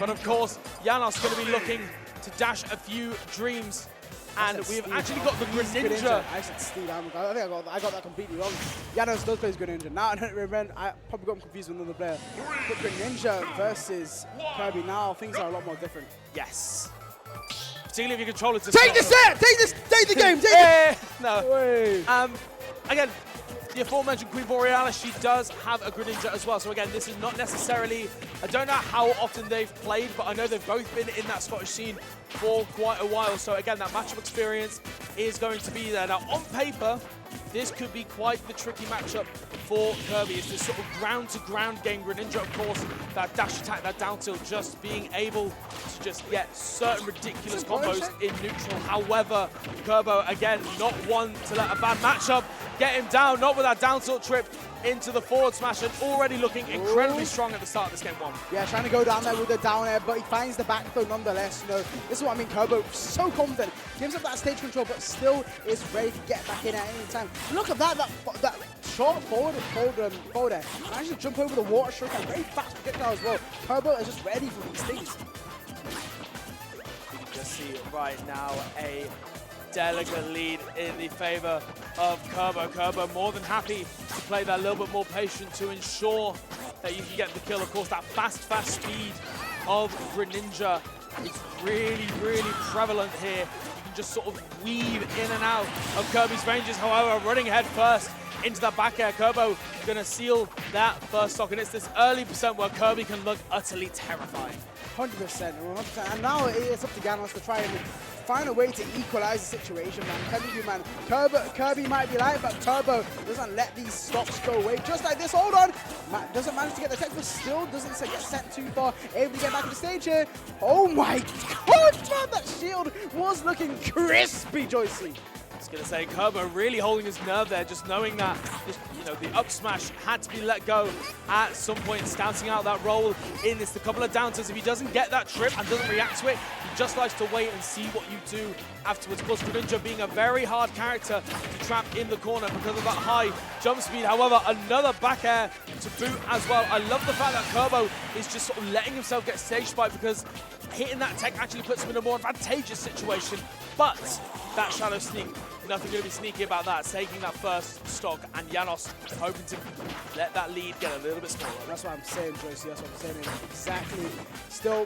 But of course, Janos going to be looking to dash a few dreams. And we've actually got the Greninja. I said Steed. I think I got that completely wrong. Janos does play Greninja. Now I don't remember. I probably got him confused with another player. But Greninja versus Kirby now, things are a lot more different. Yes. Particularly if you control it to take the set! Take the game! Take it! No. Again, the aforementioned Queen Borealis, she does have a Greninja as well. So again, this is not necessarily, I don't know how often they've played, but I know they've both been in that Scottish scene for quite a while. So again, that matchup experience is going to be there. Now on paper, this could be quite the tricky matchup for Kirby. It's this sort of ground-to-ground game. Greninja, of course, that dash attack, that down tilt, just being able to just get certain ridiculous combos in neutral. However, Kirb0, again, not one to let a bad matchup get him down, not with that down tilt trip into the forward smash, and already looking incredibly strong at the start of this game one. Yeah, trying to go down there with the down air, but he finds the back throw nonetheless. You know, this is what I mean. Kirb0 so confident, gives up that stage control, but still is ready to get back in at any time. Look at that short forward air. Managed to jump over the water stroke and very fast projectile as well. Kirb0 is just ready for these things. You can just see right now a delicate lead in the favor of Kirb0. Kirb0 more than happy to play that a little bit more patient to ensure that you can get the kill. Of course, that fast speed of Greninja is really, really prevalent here. You can just sort of weave in and out of Kirby's ranges. However, running head first into that back air, Kirb0 going to seal that first stock, and it's this early percent where Kirby can look utterly terrifying. 100%, and now it's up to Janos to try and find a way to equalize the situation, man. I'm telling you, man, Kirby might be light, but Kirb0 doesn't let these stops go away. Just like this, hold on! Doesn't manage to get the tech, but still doesn't get sent too far. Able to get back to the stage here. Oh my god, man, that shield was looking crispy, Joycey. I was going to say, Kirb0 really holding his nerve there, just knowing that the up smash had to be let go at some point, scouting out that roll in. It's a couple of down tilts. If he doesn't get that trip and doesn't react to it, he just likes to wait and see what you do afterwards. Plus, Greninja being a very hard character to trap in the corner because of that high jump speed. However, another back air to boot as well. I love the fact that Kirb0 is just sort of letting himself get stage spiked, because hitting that tech actually puts him in a more advantageous situation. But that shadow sneak, nothing going to be sneaky about that. Taking that first stock, and Janos hoping to let that lead get a little bit smaller. That's what I'm saying, Joycey. That's what I'm saying. Exactly. Still,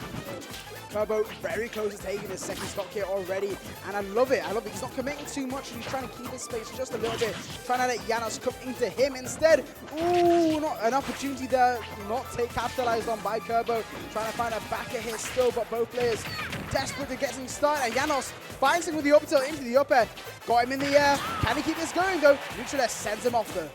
Kirb0 very close to taking his second stock here already, and I love it. He's not committing too much. He's trying to keep his space just a little bit, trying to let Janos come into him instead. Ooh, not an opportunity there, not capitalized on by Kirb0. Trying to find a backer here still, but both players desperate to get things started, and Janos finds him with the up tilt into the up air. Got him in the air. Can he keep this going, though? Neutral air sends him off there.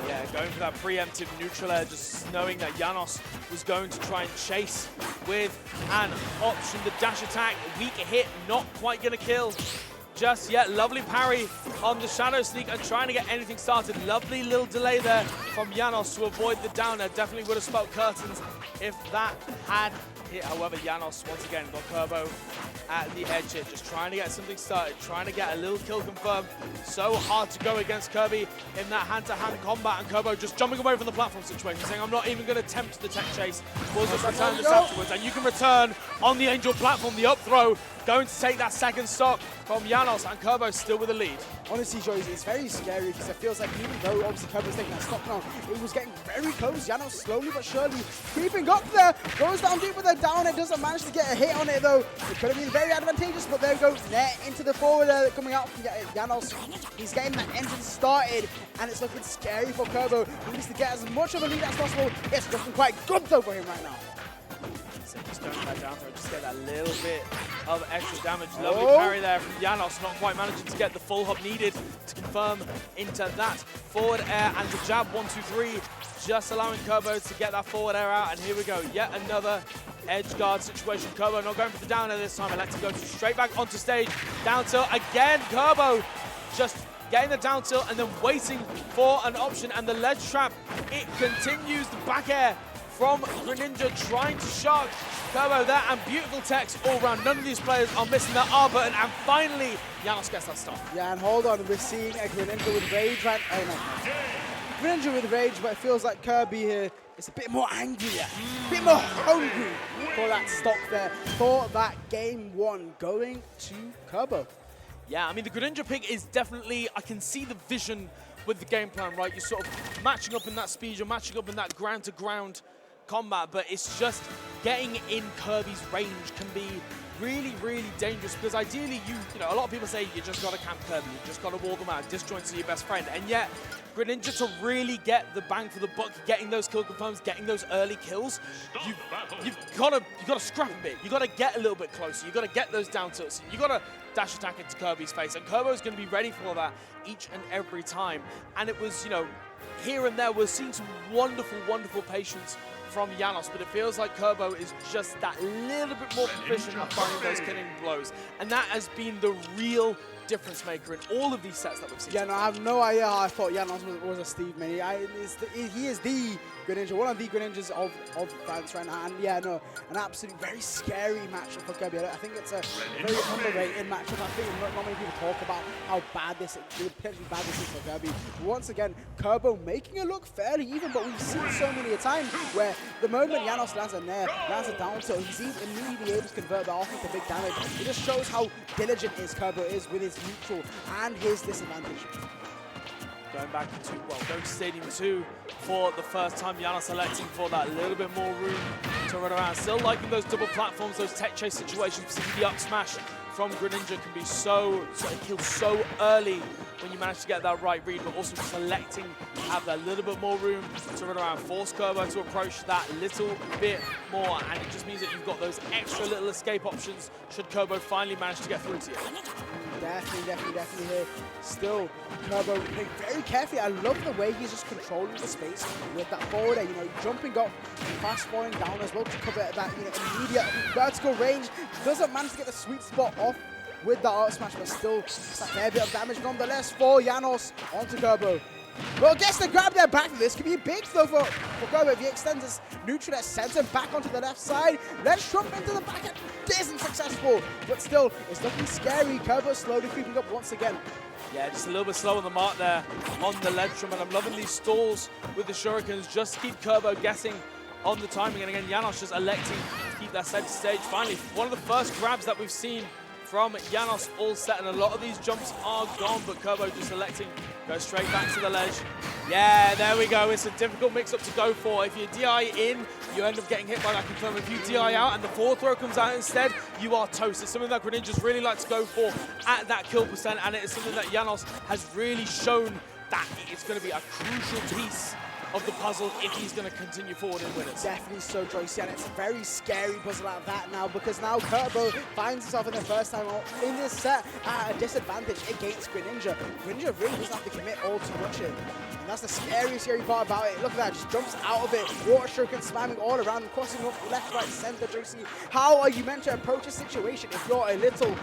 Yeah, going for that preemptive neutral air, just knowing that Janos was going to try and chase with an option. The dash attack, weak hit, not quite going to kill just yet. Lovely parry on the shadow sneak and trying to get anything started. Lovely little delay there from Janos to avoid the downer. Definitely would have spelt curtains if that had hit. However, Janos once again got Kirb0 at the edge here, just trying to get something started, trying to get a little kill confirmed. So hard to go against Kirby in that hand-to-hand combat, and Kirb0 just jumping away from the platform situation, saying, I'm not even going to attempt the tech chase. We'll just return this afterwards. And you can return on the Angel platform, the up throw, going to take that second stock from Janos, and Kirb0 still with the lead. Honestly, Joyce, it's very scary because it feels like even though obviously Kirby's taking that stock now, it was getting very close. Janos slowly but surely creeping up there, goes down deep with a down, it doesn't manage to get a hit on it though. It could have been very advantageous, but there goes net into the forward coming out from Janos. He's getting that engine started, and it's looking scary for Kirb0. He needs to get as much of a lead as possible. It's looking quite good though for him right now. So just going for that down throw, just get that little bit of extra damage. Lovely parry there from Janos, not quite managing to get the full hop needed to confirm into that forward air, and the jab 1-2-3, just allowing Kirb0 to get that forward air out. And here we go, yet another edge guard situation. Kirb0 not going for the down air this time, electing to go straight back onto stage. Down tilt again, Kirb0 just getting the down tilt and then waiting for an option, and the ledge trap, it continues. The back air from Greninja trying to shark Kirb0 there, and beautiful techs all around. None of these players are missing that R button, and finally Janos gets that stop. Yeah, and hold on, we're seeing a Greninja with rage right Greninja with rage, but it feels like Kirby here is a bit more angrier, a bit more hungry for that stock there, for that game one going to Kirb0. Yeah, I mean, the Greninja pick is definitely, I can see the vision with the game plan, right? You're sort of matching up in that speed, you're matching up in that ground-to-ground combat, but it's just getting in Kirby's range can be really, really dangerous, because ideally you know, a lot of people say you just got to camp Kirby, you just got to wall them out, disjoints are your best friend, and yet Greninja, to really get the bang for the buck, getting those kill confirms, getting those early kills, you've got to scrap a bit, you got to get a little bit closer, you got to get those down tilts, you got to dash attack into Kirby's face, and Kirb0 is going to be ready for that each and every time. And it was, you know, here and there we're seeing some wonderful, wonderful patience from Janos, but it feels like Kirb0 is just that little bit more proficient at finding those killing blows, and that has been the real difference maker in all of these sets that we've seen. Yeah, no, I have no idea how I thought Janos was a Steve mini. He is the Greninja, one of the Greninjas of France right now, and yeah, no, an absolute very scary matchup for Kirby. I think it's a very underrated matchup. I think not many people talk about how bad this, potentially bad this is for Kirby. Once again, Kirb0 making it look fairly even, but we've seen so many times where the moment Janos lands a nair, lands a down tilt, he's immediately able to convert that off into big damage. It just shows how diligent Kirb0 is with his neutral and his disadvantage. Going back into, well, going to Stadium 2 for the first time, Yano selecting for that little bit more room to run around. Still liking those double platforms, those tech chase situations, particularly the up smash from Greninja can be so killed so early when you manage to get that right read, but also selecting to have that little bit more room to run around, force Kirb0 to approach that little bit more, and it just means that you've got those extra little escape options should Kirb0 finally manage to get through to you. Definitely here. Still, Kirb0 playing very carefully. I love the way he's just controlling the space with that forward air, you know, jumping up, fast falling down as well to cover that, you know, immediate vertical range. Doesn't manage to get the sweet spot off with the art smash, but still it's a fair bit of damage nonetheless for Janos onto Kirb0. Well, gets the grab there back. This could be big though for Kirb0 if he extends his neutral at center back onto the left side. Let's jump into the back end. Isn't successful, but still, it's looking scary. Kirb0 slowly creeping up once again. Yeah, just a little bit slow on the mark there on the ledge drum, and I'm loving these stalls with the shurikens just to keep Kirb0 guessing on the timing. And again, Janos just electing to keep that center stage. Finally, one of the first grabs that we've seen from Janos all set, and a lot of these jumps are gone, but Kirb0 just electing go straight back to the ledge. Yeah, there we go. It's a difficult mix-up to go for. If you DI in, you end up getting hit by that confirm. If you DI out and the forward throw comes out instead, you are toast. It's something that Greninjas really like to go for at that kill percent, and it is something that Janos has really shown that it's going to be a crucial piece of the puzzle if he's going to continue forward in winners. Definitely so, Joyce, and it's a very scary puzzle at that now, because now Kirb0 finds himself in the first time in this set at a disadvantage against Greninja. Greninja really doesn't have to commit all too much here. And that's the scary part about it. Look at that, just jumps out of it. Water shuriken spamming all around, crossing up left, right, center, Joyce. How are you meant to approach a situation if you're a little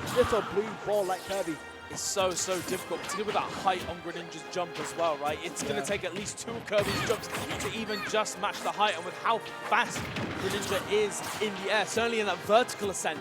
blue ball like Kirby? It's so difficult, particularly with that height on Greninja's jump as well, right? It's going to take at least 2 of Kirby's jumps to even just match the height, and with how fast Greninja is in the air, certainly in that vertical ascent,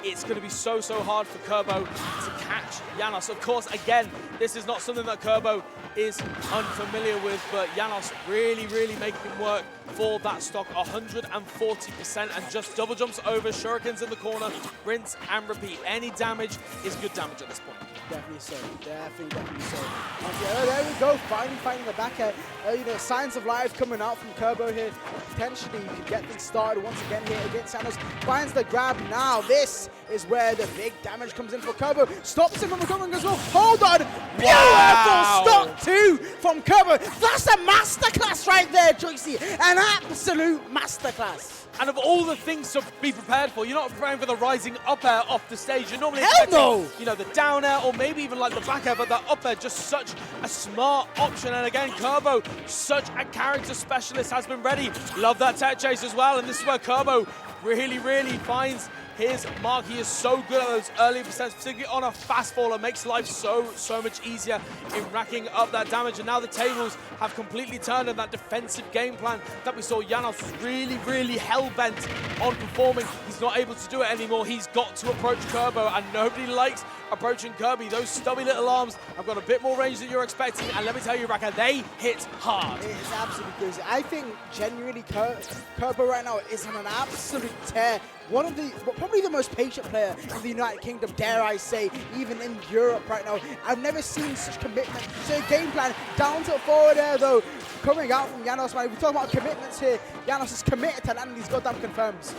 it's going to be so hard for Kirb0 to catch Janos. Of course, again, this is not something that Kirb0 is unfamiliar with, but Janos really making him work for that stock, 140%, and just double jumps over, shurikens in the corner, rinse and repeat. Any damage is good damage at this point. Definitely so. Definitely so. Okay, there we go. Finally finding the back air. You know, signs of life coming out from Kirb0 here. Potentially, you can get things started once again here against Janos. Finds the grab now. This is where the big damage comes in for Kirb0. Stops him from recovering as well. Hold on. Wow. Beautiful stock 2 from Kirb0. That's a masterclass right there, Joycey. An absolute masterclass. And of all the things to be prepared for, you're not preparing for the rising up air off the stage. You're normally no! You know, the down air or maybe even like the back air, but that up air, just such a smart option. And again, Kirb0, such a character specialist, has been ready. Love that tech chase as well. And this is where Kirb0 really finds his mark. He is so good at those early percents, particularly on a fast faller. Makes life so much easier in racking up that damage. And now the tables have completely turned, and that defensive game plan that we saw Janos was really hell-bent on performing. He's not able to do it anymore. He's got to approach Kirb0, and nobody likes approaching Kirby. Those stubby little arms have got a bit more range than you're expecting, and let me tell you, Raka, they hit hard. It is absolutely crazy. I think genuinely Kirby right now is on an absolute tear. One of the, probably the most patient player in the United Kingdom, dare I say, even in Europe right now. I've never seen such commitment to a game plan. Down to forward air though, coming out from Janos. Man, we're talking about commitments here. Janos is committed to landing these goddamn confirms.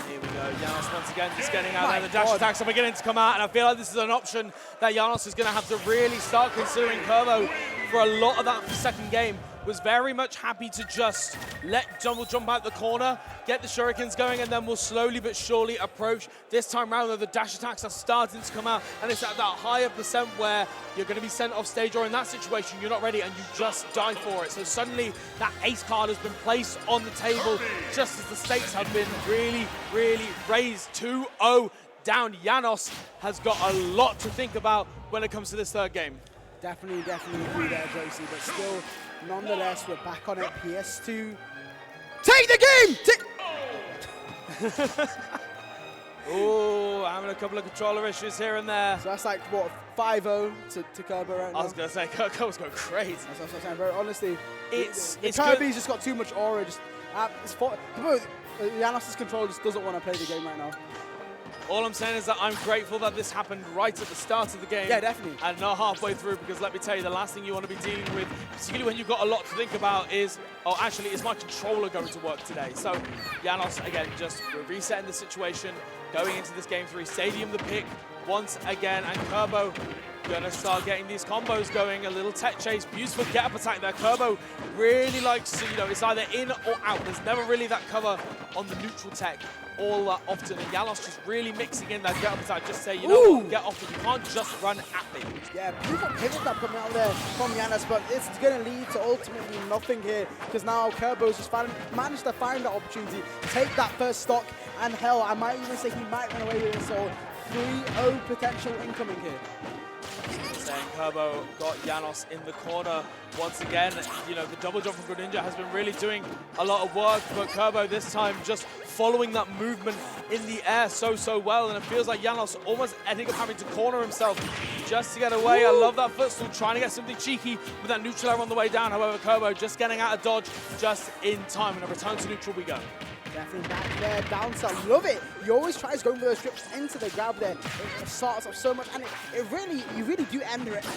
Here we go, Janos once again just getting out there. The dash attacks are beginning to come out, and I feel like this is an option that Janos is going to have to really start considering. Kirb0 for a lot of that second game was very much happy to just let Jumble jump out the corner, get the shurikens going, and then we'll slowly but surely approach. This time around, though, the dash attacks are starting to come out, and it's at that higher percent where you're going to be sent off stage, or in that situation, you're not ready and you just die for it. So suddenly, that ace card has been placed on the table just as the stakes have been really raised. 2-0 down. Janos has got a lot to think about when it comes to this third game. Definitely agree there, Josie, but still, nonetheless, we're back on it. PS2. Take the game! Oh, having a couple of controller issues here and there. So that's like, what, 5-0 to Kirby right now? I was going to say, Kirby's going crazy. That's what I'm saying, bro. Honestly, it's Kirby's just got too much aura. Janos' control just doesn't want to play the game right now. All I'm saying is that I'm grateful that this happened right at the start of the game. Yeah, definitely. And not halfway through, because let me tell you, the last thing you want to be dealing with, particularly when you've got a lot to think about, is, oh, actually, is my controller going to work today? So, Janos, again, just resetting the situation, going into this game 3, Stadium the pick once again, and Kirb0 gonna start getting these combos going. A little tech chase, beautiful get up attack there. Kirb0 really likes to, it's either in or out. There's never really that cover on the neutral tech all that often, and Janos just really mixing in that get up attack. Just say, you know what, get off it. You can't just run at me. Yeah, beautiful pivot that coming out there from Janos, but it's going to lead to ultimately nothing here, because now Kirb0's just managed to find that opportunity, take that first stock, and hell, I might even say he might run away with it. So 3-0 potential incoming here. Saying Kirb0 got Janos in the corner once again. The double jump from Greninja has been really doing a lot of work, but Kirb0 this time just following that movement in the air so well, and it feels like Janos almost ending up having to corner himself just to get away. I love that footstool, trying to get something cheeky with that neutral air on the way down. However, Kirb0 just getting out of dodge just in time, and a return to neutral we go. Definitely back there, down side. Love it. He always tries going for those strips into the grab there. It starts up so much, and you really do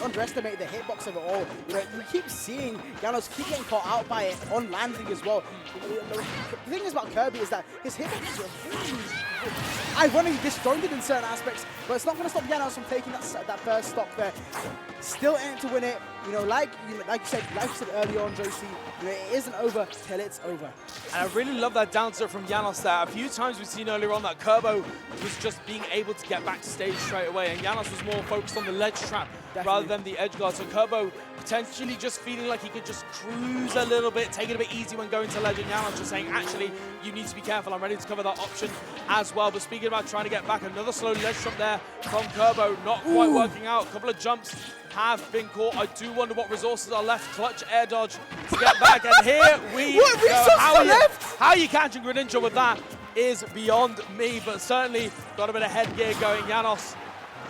underestimate the hitbox of it all. You keep seeing Janos keep getting caught out by it on landing as well. The thing is about Kirby is that his hitbox is really ironically disjointed in certain aspects, but it's not going to stop Janos from taking that first stock there. Still in it to win it. Like you said earlier on, Josie, it isn't over till it's over. And I really love that down tilt from Janos there. A few times we've seen earlier on that Kirb0 was just being able to get back to stage straight away, and Janos was more focused on the ledge trap rather than the edge guard. So Kirb0 potentially just feeling like he could just cruise a little bit, take it a bit easy when going to ledge, and Janos just saying, actually, you need to be careful. I'm ready to cover that option as well. But speaking about trying to get back, another slow ledge trap there from Kirb0, not quite working out. A couple of jumps have been caught. I do wonder what resources are left. Clutch air dodge to get back, and here we go. How you catching Greninja with that is beyond me, but certainly got a bit of headgear going. Janos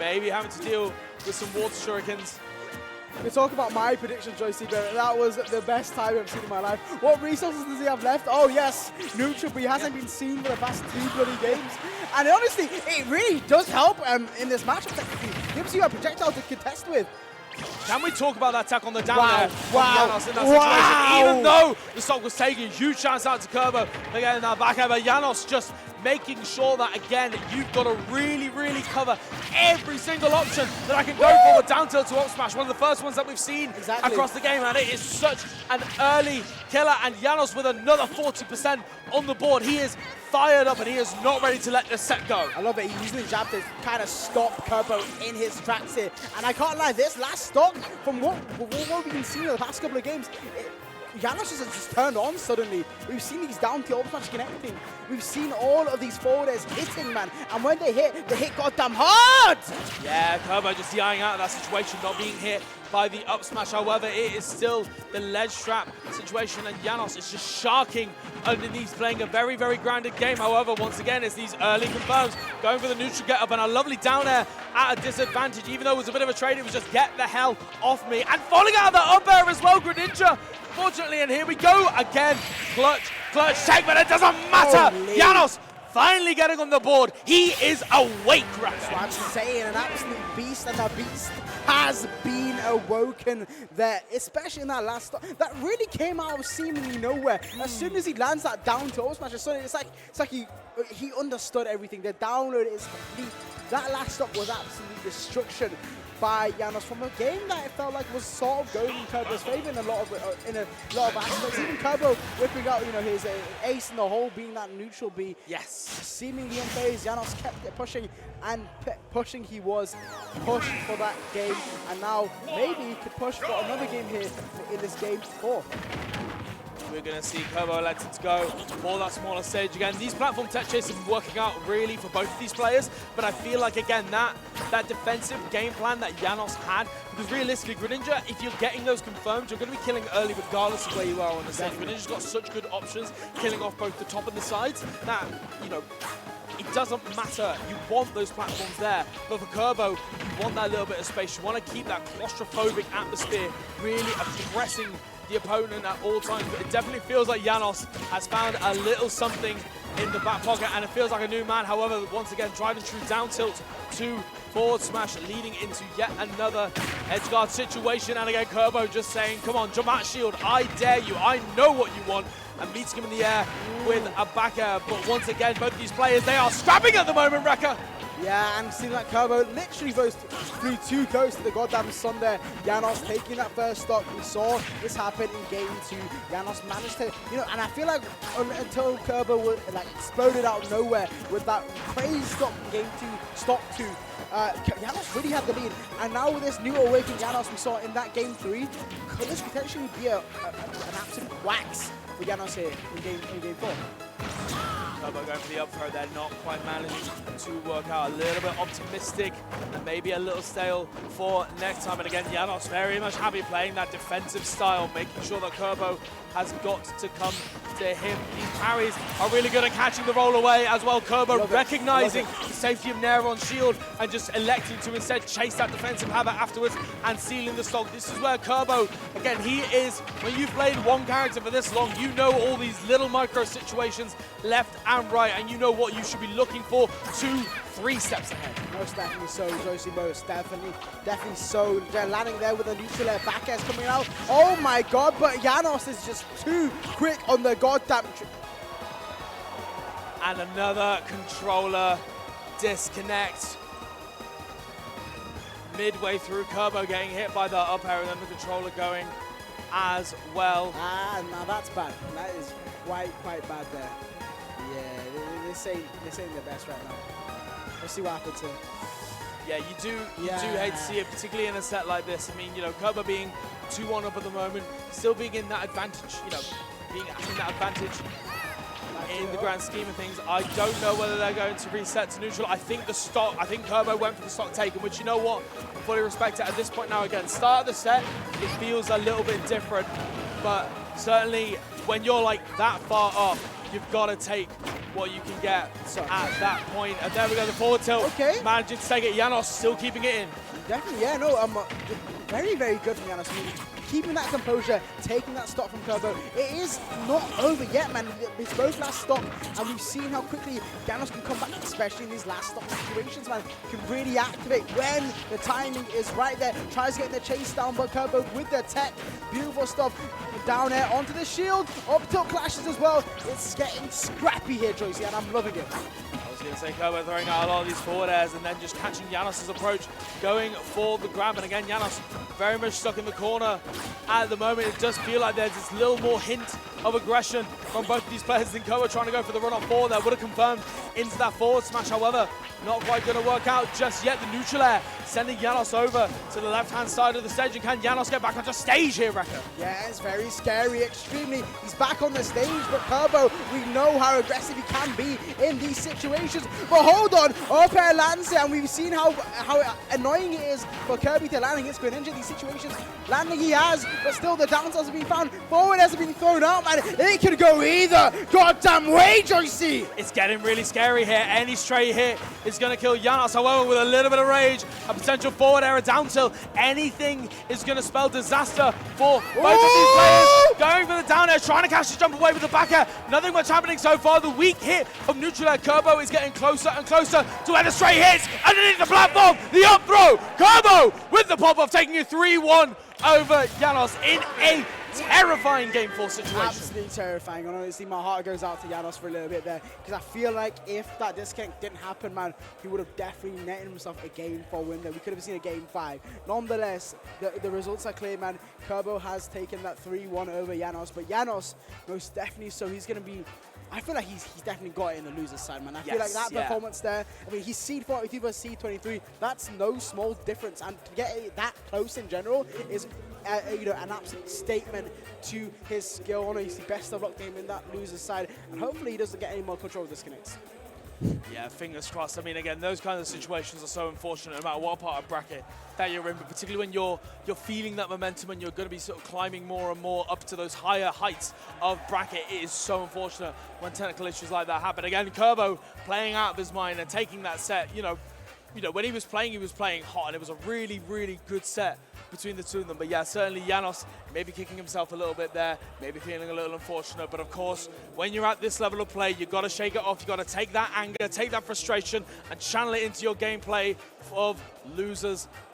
maybe having to deal with some water shurikens. We talk about my predictions, Josie, but that was the best time I've seen in my life. What resources does he have left? Oh yes, neutral, but he hasn't been seen for the past 2 bloody games. And honestly, it really does help in this matchup. It gives you a projectile to contest with. Can we talk about that attack on the down there from Janos in that situation? Even though the stock was taken, huge chance out to Kirb0 again in that back end, but Janos just making sure that, again, you've got to really cover every single option that I can go for with down tilt to up smash. One of the first ones that we've seen across the game, and it is such an early killer, and Janos with another 40% on the board. He is fired up, and he is not ready to let this set go. I love it. He's using the jab to kind of stop Kirb0 in his tracks here. And I can't lie, this last stock, from what we've been seeing in the past couple of games, Janos has just turned on suddenly. We've seen these down tilt up smash connecting. We've seen all of these forwarders hitting, man. And when they hit goddamn hard! Yeah, Kirby just eyeing out of that situation, not being hit by the up smash. However, it is still the ledge trap situation, and Janos is just sharking underneath, playing a very, very grounded game. However, once again, it's these early confirms, going for the neutral get up, and a lovely down air at a disadvantage. Even though it was a bit of a trade, it was just get the hell off me. And falling out of the up air as well, Greninja. Fortunately, and here we go again. Clutch take, but it doesn't matter. Holy. Janos finally getting on the board. He is awake, right? That's what I'm saying, an absolute beast, and the beast has been awoken there, especially in that last stop. That really came out of seemingly nowhere. As soon as he lands that down to up smash, it's like he understood everything. The download is complete. That last stop was absolute destruction by Janos from a game that it felt like was sort of going in Kirby's favor in a lot of aspects. Even Kirby whipping out, his ace in the hole, being that neutral B. Yes. Seemingly unfazed, Janos kept it pushing, and pushing he was pushed for that game, and now maybe he could push for another game here in this game 4. We're going to see Kirby let it go for that smaller stage again. These platform tech chases have been working out really for both of these players, but I feel like, again, that defensive game plan that Janos had, because realistically, Greninja, if you're getting those confirmed, you're going to be killing early regardless of where you are on the stage. Greninja's got such good options, killing off both the top and the sides, that, it doesn't matter. You want those platforms there. But for Kirby, you want that little bit of space. You want to keep that claustrophobic atmosphere really oppressing the opponent at all times. But it definitely feels like Janos has found a little something in the back pocket, and it feels like a new man. However, once again, driving through down tilt to forward smash, leading into yet another edge guard situation. And again, Kirby just saying, come on, jump out shield, I dare you, I know what you want. And meets him in the air with a back air. But once again, both these players, they are scrapping at the moment, Rekka. Yeah, and seeing that Kirby literally goes through too close to the goddamn sun there. Janos taking that first stock. We saw this happen in game 2. Janos managed to, and I feel like until Kirby was exploded out of nowhere with that crazy stop in game 2, stock 2. Janos really had the lead, and now with this new awakened Janos we saw in that game 3, could this potentially be an absolute wax for Janos here in game 4? Kirby going for the up throw, they're not quite managing to work out. A little bit optimistic and maybe a little stale for next time. And again, Janos very much happy playing that defensive style, making sure that Kirby has got to come to him. These parries are really good at catching the roll away as well. Kirby recognizing the safety of Nair on shield and just electing to instead chase that defensive habit afterwards and sealing the stock. This is where Kirby, again, he is, when you've played one character for this long, you know all these little micro situations left and right, and you know what you should be looking for 2-3 steps ahead. Most definitely so, Josie, most definitely so. They're landing there with a neutral air back air's coming out. Oh my god, but Janos is just too quick on the goddamn... And another controller disconnect. Midway through, Kirby getting hit by the up air, and then the controller going as well. Ah, now that's bad. That is quite bad there. Yeah, this ain't the best right now. Let's see what happens here. Yeah, you do hate to see it, particularly in a set like this. I mean, Kirby being 2-1 up at the moment, still being in that advantage, being in that advantage in the grand scheme of things. I don't know whether they're going to reset to neutral. I think Kirby went for the stock taken, which, you know what, I fully respect it at this point now. Again, start of the set, it feels a little bit different, but certainly when you're that far up, you've got to take what you can get at that point. And there we go, the forward tilt. Okay. Managing to take it. Janos still keeping it in. Definitely, yeah, no, very, very good from Janos. I mean, keeping that composure, taking that stock from Kirby. It is not over yet, man. It's both last stock, and we've seen how quickly Janos can come back, especially in these last stock situations, man. Can really activate when the timing is right there. Tries getting the chase down, but Kirby with the tech. Beautiful stuff. Down there onto the shield. Up tilt clashes as well. It's getting scrappy here, Joycey, and I'm loving it. I was going to say Kirby throwing out a lot of these forward airs and then just catching Janos' approach, going for the grab. And again, Janos very much stuck in the corner at the moment. It does feel like there's this little more hint of aggression from both of these players than Kirby trying to go for the run-off forward there. Would have confirmed into that forward smash. However, not quite going to work out just yet. The neutral air sending Janos over to the left-hand side of the stage. And can Janos get back onto stage here, Wrecker? Yeah, it's very scary, extremely. He's back on the stage, but Kirb0, we know how aggressive he can be in these situations. But hold on, up air lands it, and we've seen how annoying it is for Kirby to land against Greninja. These situations, landing he has, but still the down tilts have been found. Forward hasn't been thrown out, man. It could go either goddamn way, Joycey. It's getting really scary here. Any stray hit is going to kill Janos. However, with a little bit of rage, a potential forward air down tilt, anything is going to spell disaster for both of these players. Going for the down air, trying to catch the jump away with the back air. Nothing much happening so far. The weak hit of neutral air. Kirb0 is getting closer and closer to where the stray hits underneath the platform. The up throw. Kirb0 with the pop-off, taking it 3-1 over Janos in a terrifying Game 4 situation. Absolutely terrifying. And honestly, my heart goes out to Janos for a little bit there, because I feel like if that disconnect didn't happen, man, he would have definitely netted himself a Game 4 win there. We could have seen a Game 5. Nonetheless, the results are clear, man. Kirb0 has taken that 3-1 over Janos, but Janos, most definitely so, he's going to be... I feel like he's definitely got it in the loser's side, man. I feel like that performance there, I mean, he's seed 42 versus seed 23. That's no small difference, and to get it that close in general is you know, an absolute statement to his skill. Honestly, best of luck to him in that loser's side, and hopefully he doesn't get any more control disconnects. Yeah, fingers crossed. I mean, again, those kinds of situations are so unfortunate, no matter what part of bracket that you're in, but particularly when you're feeling that momentum and you're going to be sort of climbing more and more up to those higher heights of bracket. It is so unfortunate when technical issues like that happen. Again, Kirb0 playing out of his mind and taking that set, you know, when he was playing hot, and it was a really, really good set between the two of them. But yeah, certainly Janos maybe kicking himself a little bit there, maybe feeling a little unfortunate. But of course, when you're at this level of play, you've got to shake it off. You've got to take that anger, take that frustration, and channel it into your gameplay of losers